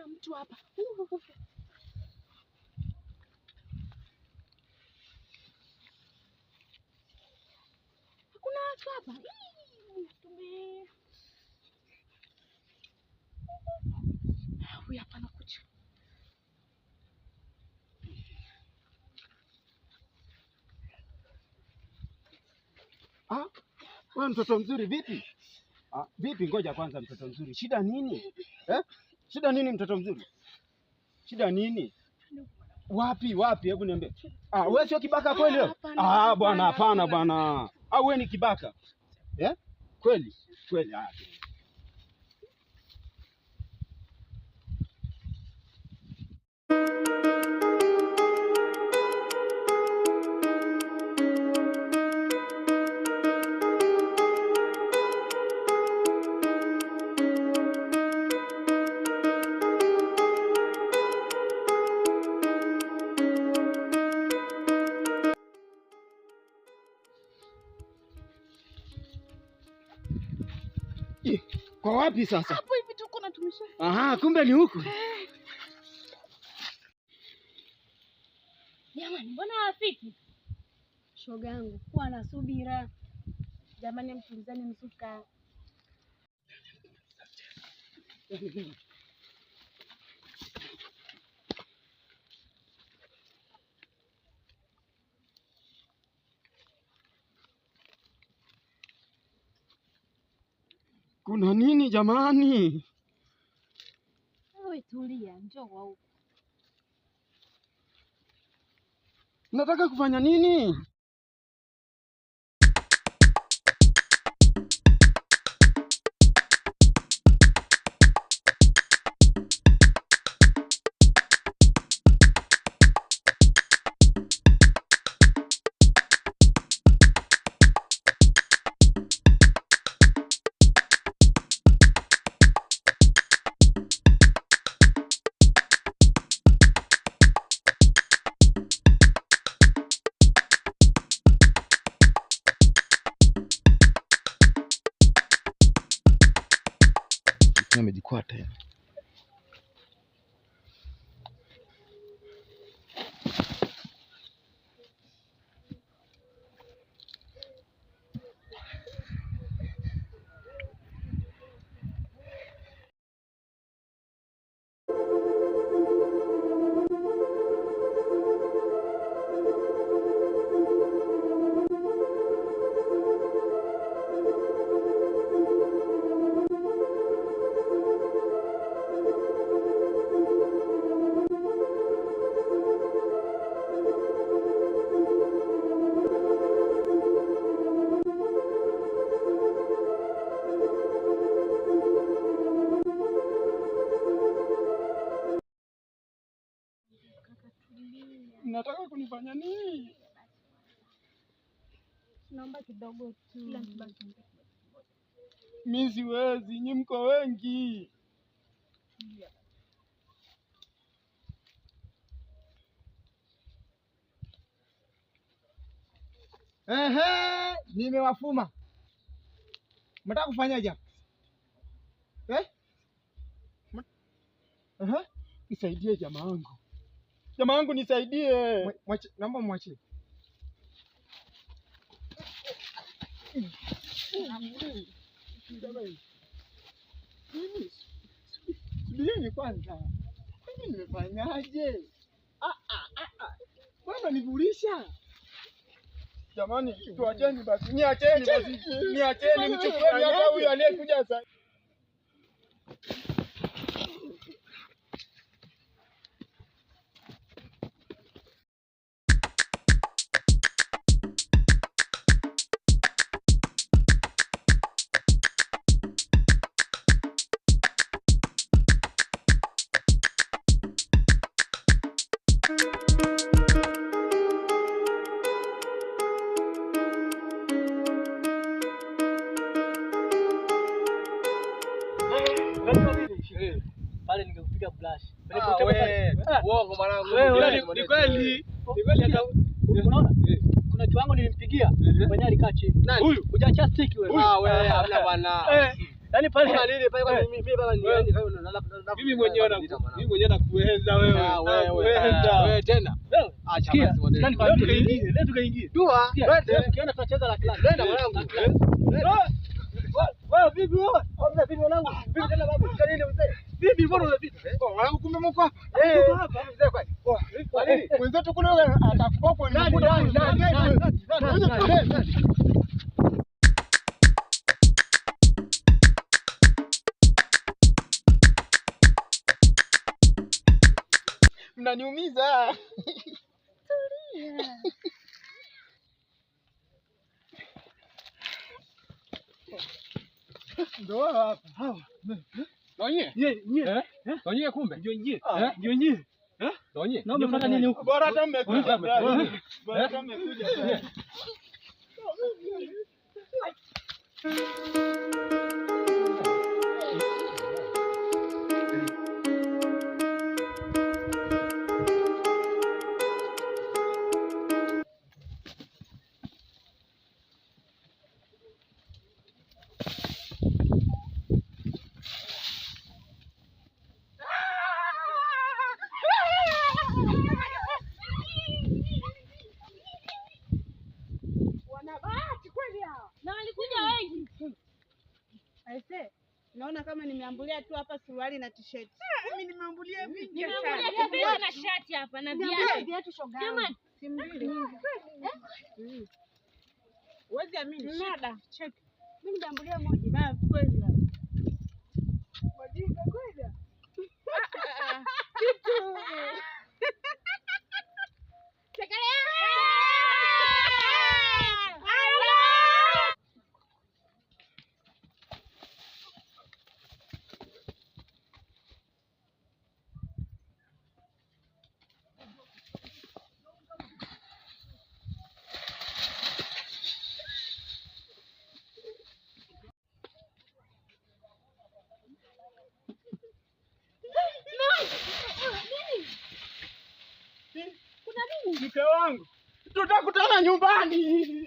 kuna mtu hapa. Hakuna watu hapa. Huyu hapa anakuja. Wewe mtoto mzuri vipi? Vipi, ngoja kwanza mtoto mzuri. Shida nini? Shida nini mtoto mzuri? Shida nini? Wapi? Hebu niambie. Wewe sio kibaka kweli wewe? Bwana, hapana bwana. Wewe ni kibaka? Kweli? Kwa wapi sasa? Hapo hivi tuko na tumisha. Kumbe ni huku. Jamani, mbona hafiki? Shoga yangu, kuwa na subira. Jamani, mtulizane msuka. Kuna nini jamani? Wewe tulia, njoo huko. Nataka kufanya nini? Amejikwaa tena. Nataka kunifanya nini? Naomba kidogo tu. Mimi siwezi, nyinyi mko wengi. Nimewafuma. Mtaka kufanyaje? Nisaidie jamaa wangu. Jamaa wangu nisaidie. Naomba mwachie. Subiri kwanza. Mimi nimefanyaje? Bwana nivulisha. Jamani, tuacheni basi. Niacheni basi. Niacheni mchukue hata huyu aliyekuja sasa. Pale ningekupiga flash. Uongo mwanangu. Ni kweli. Unaona? Kuna kiwango nilimpigia mwenye alikaa chini. Huyu hujaacha stick wewe. Wewe hamna bwana. Yaani pale mimi mwenyewe nakuenza wewe. Wewe tena. Acha basi modeli. Leo tukaingie. Dua. Ukiona tunacheza la class. Nenda mwanangu. Wewe vipi wewe? Vipi mwanangu? Vipi tena babu? Nini mzee? Vipi mbona unapita? Mwanangu kumbe mko hapa. Tuko hapa mzee kwani. Kwa nini? Mwenzetu kule atakupopo ni muda. Mnaniumiza. Ndio hapa. Donye? Donye kumbe. Ndio nyie. Donye. Na umefuata nini huko? Bora hata mmekuja. Bora hata mmekuja. Na walikuja wengi. Aise, naona kama nimeambulia tu hapa suruali na t-shirt. Mimi nimeambulia vingi Nimeambulia sana. kiatu na shati hapa na viatu shoga. Jamani, si mbili. Uwezi amini. Nada. Check. Mimi nimeambulia moja. Na kweli. Wajinga kweli. Kitu. Mke wangu. Tutakutana nyumbani.